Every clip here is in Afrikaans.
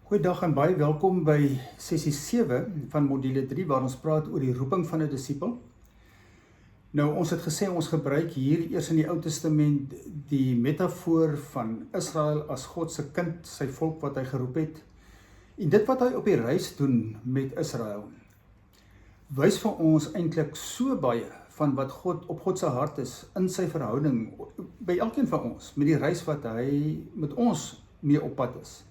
Goeiedag en baie welkom by sessie 7 van module 3 waar ons praat oor die roeping van 'n disipel. Nou ons het gesê ons gebruik hier eers in die Ou Testament die metafoor van Israel as God se kind, sy volk wat hy geroep het. En dit wat hy op die reis doen met Israel, wys vir ons eintlik so baie van wat God op God se hart is in sy verhouding by elkeen van ons met die reis wat hy met ons mee op pad is.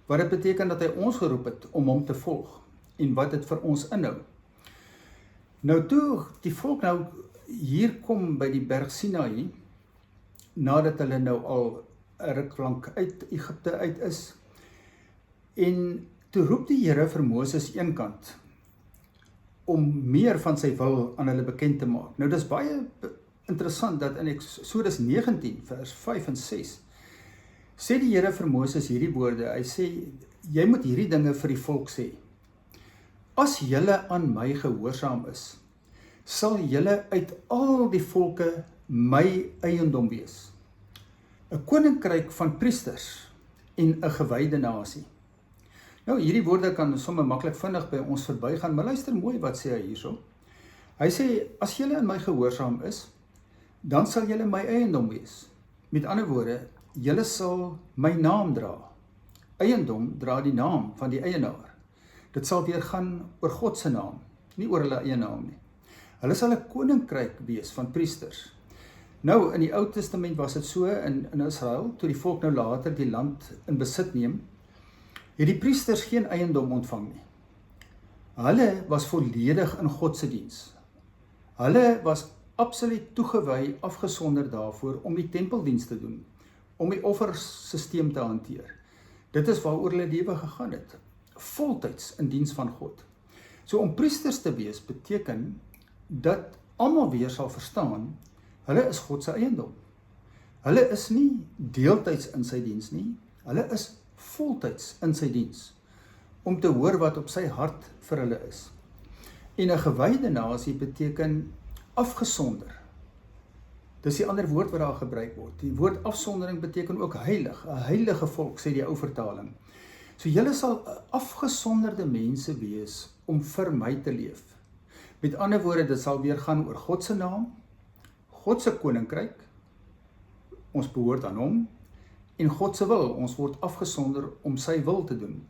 Wat dit beteken dat hy ons geroep het om hom te volg en wat dit vir ons inhou. Nou toe die volk nou hier kom by die berg Sinaï, nadat hulle nou al 'n ruk lank uit Egipte uit is, en toe roep die Here vir Moses eenkant om meer van sy wil aan hulle bekend te maak. Nou dis baie interessant dat in Eksodus 19 vers 5 en 6 sê die Here vir Moses hierdie woorde. Hy sê, jy moet hierdie dinge vir die volk sê. As julle aan my gehoorsaam is, sal julle uit al die volke my eiendom wees. 'n Koninkryk van priesters en 'n gewyde nasie. Nou hierdie woorde kan sommer maklik vinnig by ons verbygaan, maar luister mooi wat sê hy hierso. Hy sê, as julle aan my gehoorsaam is, dan sal julle my eiendom wees. Met ander woorde, julle sal my naam dra. Eiendom dra die naam van die eienaar. Dit sal weer gaan oor God se naam, nie oor hulle eie naam nie. Hulle sal 'n koninkryk wees van priesters. Nou, in die Ou Testament was dit so in Israel, toe die volk nou later die land in besit neem, het die priesters geen eiendom ontvang nie. Hulle was volledig in God se diens. Hulle was absoluut toegewy, afgesonder daarvoor om die tempeldiens te doen, om die offersysteem te hanteer. Dit is waaroor hulle lewe gegaan het, voltyds in diens van God. So om priesters te wees beteken dat almal weer sal verstaan, hulle is God se eiendom. Hulle is nie deeltyds in sy diens nie, hulle is voltyds in sy diens, om te hoor wat op sy hart vir hulle is. En 'n gewyde nasie beteken afgesonder. Dis die ander woord wat daar gebruik word. Die woord afsondering beteken ook heilig, 'n heilige volk, sê die ou vertaling. So julle sal 'n afgesonderde mense wees om vir my te leef. Met ander woorde, dit sal weer gaan oor God se naam, God se koninkryk, ons behoort aan hom, en God se wil, ons word afgesonder om sy wil te doen.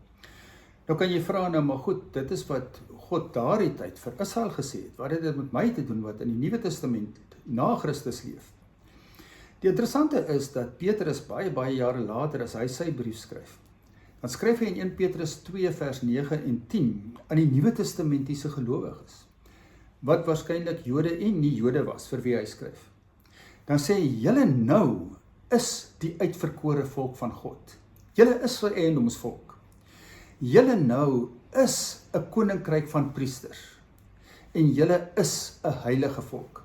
Nou kan jy vra nou, maar goed, dit is wat God daardie tyd vir Israel gesê het, wat het dit met my te doen wat in die Nuwe Testament na Christus leef? Die interessante is dat Petrus baie jare later, as hy sy brief skryf, dan skryf hy in 1 Petrus 2 vers 9 en 10 aan die Nuwe Testamentiese gelowiges, wat waarskynlik Jode en nie Jode was vir wie hy skryf. Dan sê hy, julle nou is die uitverkore volk van God. Julle is sy eiendomsvolk. Julle nou is 'n koninkryk van priesters. En julle is 'n heilige volk.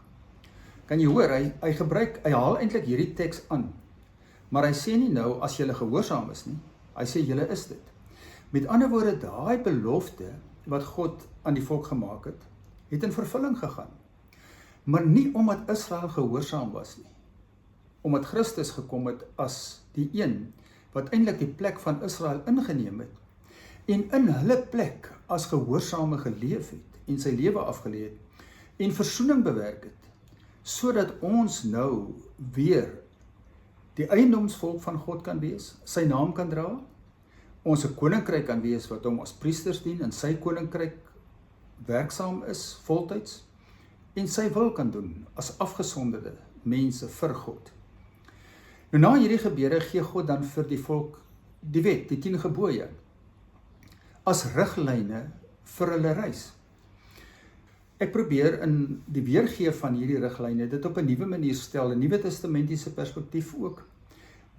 Kan jy hoor, hy haal eintlik hierdie teks aan. Maar hy sê nie nou, as julle gehoorsaam is nie. Hy sê, julle is dit. Met ander woorde, daai belofte wat God aan die volk gemaak het in vervulling gegaan. Maar nie omdat Israel gehoorsaam was nie. Omdat Christus gekom het as die een wat eintlik die plek van Israel ingeneem het en in hulle plek as gehoorsame geleef het en sy lewe afgelê het en versoening bewerk het, sodat ons nou weer die eiendomsvolk van God kan wees, sy naam kan dra, ons 'n koninkryk kan wees wat hom as priesters dien en sy koninkryk werksaam is voltyds en sy wil kan doen as afgesonderde mense vir God. Nou na hierdie gebeure gee God dan vir die volk die wet, die 10 gebooie, as riglyne vir hulle reis. Ek probeer in die weergee van hierdie riglyne dit op 'n nuwe manier stel, 'n Nuwe Testamentiese perspektief ook,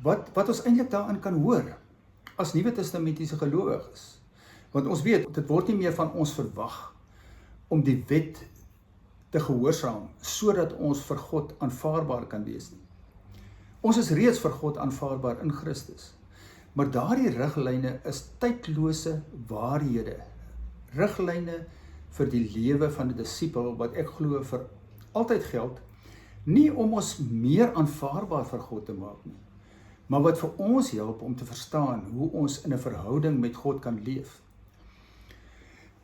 wat ons eintlik daarin kan hoor, as Nuwe Testamentiese gelowiges. Want ons weet, dit word nie meer van ons verwag om die wet te gehoorsaam, sodat ons vir God aanvaarbaar kan wees nie. Ons is reeds vir God aanvaarbaar in Christus. Maar daardie riglyne is tydlose waarhede. Riglyne vir die lewe van 'n disipel, wat ek glo vir altyd geld, nie om ons meer aanvaarbaar vir God te maak nie, maar wat vir ons help om te verstaan hoe ons in 'n verhouding met God kan leef.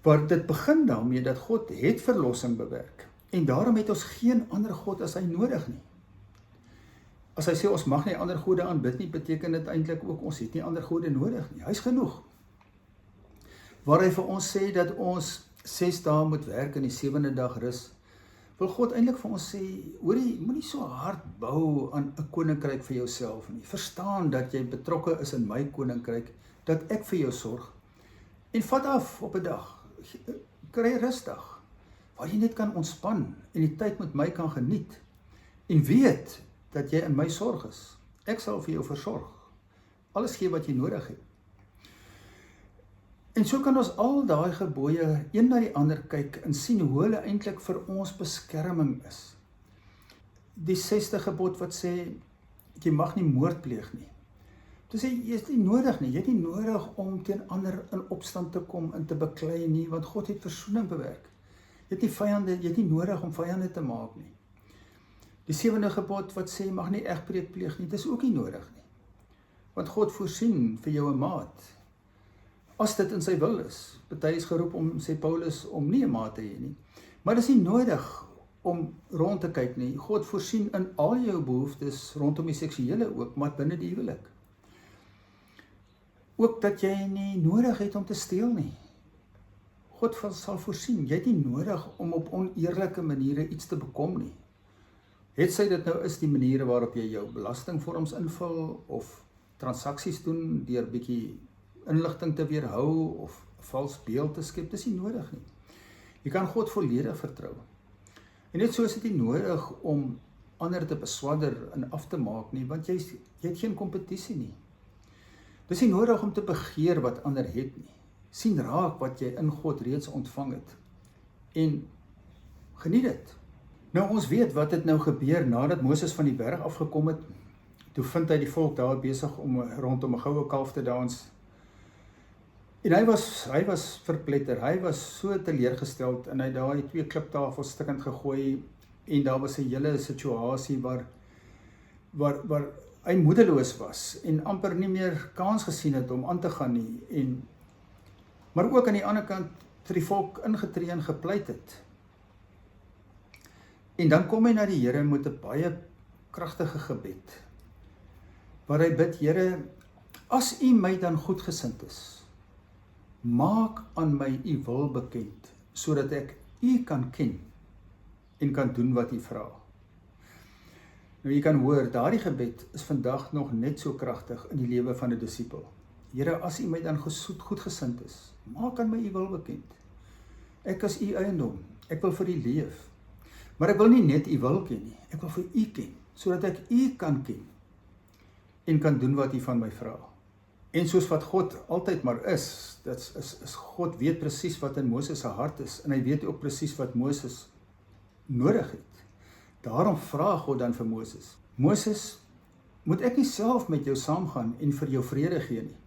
Want dit begin daarmee dat God het verlossing bewerk, en daarom het ons geen ander God as hy nodig nie. As hy sê ons mag nie ander gode aanbid nie, beteken dit eintlik ook ons het nie ander gode nodig nie. Hy's genoeg. Waar hy vir ons sê dat ons 6 dae moet werk en die 7de dag rus, wil God eintlik vir ons sê, hoorie, moenie so hard bou aan 'n koninkryk vir jouself nie. Verstaan dat jy betrokke is in my koninkryk, dat ek vir jou sorg, en vat af op 'n dag. Kry rustig, waar jy net kan ontspan en die tyd met my kan geniet, en weet dat jy in my sorg is. Ek sal vir jou versorg. Alles gee wat jy nodig het. En so kan ons al daai gebooie een na die ander kyk en sien hoe hulle eintlik vir ons beskerming is. Die 6de gebod wat sê, jy mag nie moord pleeg nie. Dit sê, jy is nie nodig nie. Jy het nie nodig om teen ander in opstand te kom en te beklei nie, want God het versoening bewerk. Jy het nie vyande, jy het nie nodig om vyande te maak nie. Die 7de gebod wat sê, mag nie egbreek pleeg nie, dit is ook nie nodig nie. Want God voorsien vir jou 'n maat, as dit in sy wil is. Party is geroep om, sê Paulus, om nie 'n maat te hê nie. Maar dit is nie nodig om rond te kyk nie. God voorsien in al jou behoeftes rondom die seksuele ook, maar binne die huwelik. Ook dat jy nie nodig het om te steel nie. God sal voorsien, jy het nie nodig om op oneerlike maniere iets te bekom nie. Het sy dit nou is die maniere waarop jy jou belastingvorms invul, of transaksies doen, deur bietjie inligting te weerhou, of vals beeld te skep, dis nie nodig nie. Jy kan God volledig vertrou. En net so is dit nie nodig om ander te beswadder en af te maak nie, want jy het geen kompetisie nie. Dis nie nodig om te begeer wat ander het nie. Sien raak wat jy in God reeds ontvang het, en geniet dit. Nou ons weet wat het nou gebeur nadat Moses van die berg afgekom het. Toe vind hy die volk daar besig om rondom 'n goue kalf te dans. En hy was verpletter, hy was so teleurgesteld, en hy daai 2 kliptafels stukkend gegooi, en daar was 'n hele situasie waar hy moedeloos was, en amper nie meer kans gesien het om aan te gaan nie, maar ook aan die ander kant vir die volk ingetree en gepleit het. En dan kom hy na die Here met 'n baie kragtige gebed, waar hy bid, Here, as U my dan goedgesind is, maak aan my U wil bekend, sodat ek U kan ken en kan doen wat U vra. Nou jy kan hoor, daardie gebed is vandag nog net so kragtig in die lewe van 'n disipel. Here, as U my dan goedgesind is, maak aan my U wil bekend. Ek is U eiendom, ek wil vir U leef. Maar ek wil nie net U wil ken nie, ek wil vir U ken, sodat ek U kan ken en kan doen wat U van my vra. En soos wat God altyd maar is, God weet presies wat in Moses se hart is, en hy weet ook presies wat Moses nodig het. Daarom vra God dan vir Moses, Moses, moet ek nie self met jou saamgaan en vir jou vrede gee nie?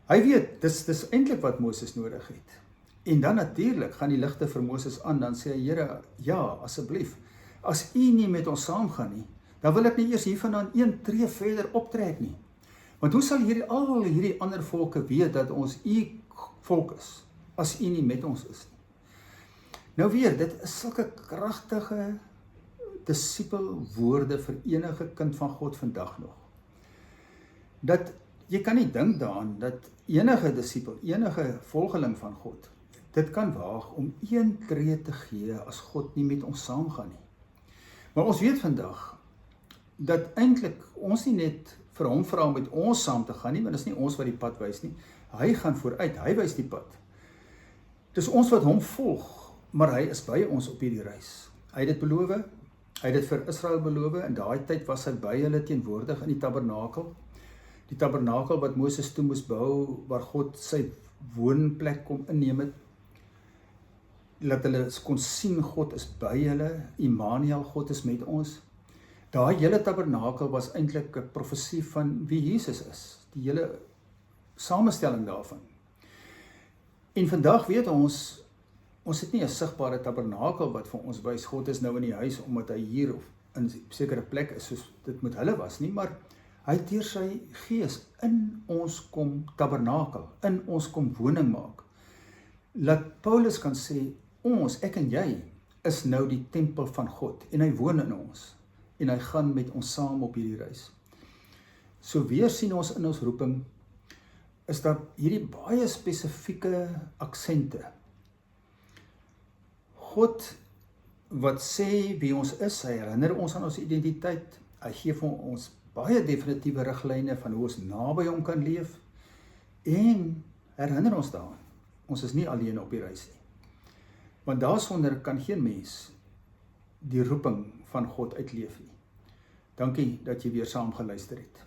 Hy weet, dis eintlik wat Moses nodig het. En dan natuurlik gaan die ligte vir Moses aan, dan sê hy, Here, ja, asseblief, as U nie met ons saamgaan nie, dan wil ek nie eers hiervandaan 1 tree verder optrek nie. Want hoe sal al hierdie ander volke weet dat ons U volk is, as U nie met ons is nie? Nou weer, dit is sulke kragtige disipelwoorde vir enige kind van God vandag nog. Dat jy kan nie dink daaraan dat enige disipel, enige volgeling van God, dit kan waag om 1 tree te gee as God nie met ons saamgaan nie. Maar ons weet vandag dat eintlik ons nie net vir hom vra om met ons saam te gaan nie, want dit is nie ons wat die pad wys nie. Hy gaan vooruit, hy wys die pad. Dis ons wat hom volg, maar hy is by ons op hierdie reis. Hy het dit beloof, hy het dit vir Israel beloof, en daai tyd was hy by hulle teenwoordig in die tabernakel. Die tabernakel wat Moses toe moes bou, waar God sy woonplek kom inneem het, dat hulle kon sien God is by hulle, Immanuel, God is met ons. Daai hele tabernakel was eintlik 'n profesie van wie Jesus is, die hele samestelling daarvan. En vandag weet ons het nie 'n sigbare tabernakel wat vir ons wys, God is nou in die huis omdat hy hier of in 'n sekere plek is, soos dit met hulle was nie, maar Hy het deur sy gees in ons kom tabernakel, in ons kom woning maak. Laat Paulus kan sê, ek en jy, is nou die tempel van God, en hy woon in ons, en hy gaan met ons saam op hierdie reis. So weer sien ons in ons roeping, is daar hierdie baie spesifieke aksente. God, wat sê wie ons is, hy herinner ons aan ons identiteit, hy gee vir ons baie definitiewe riglyne van hoe ons naby hom kan leef, en herinner ons daaraan, ons is nie alleen op die reis nie. Want daarsonder kan geen mens die roeping van God uitleef nie. Dankie dat jy weer saam geluister het.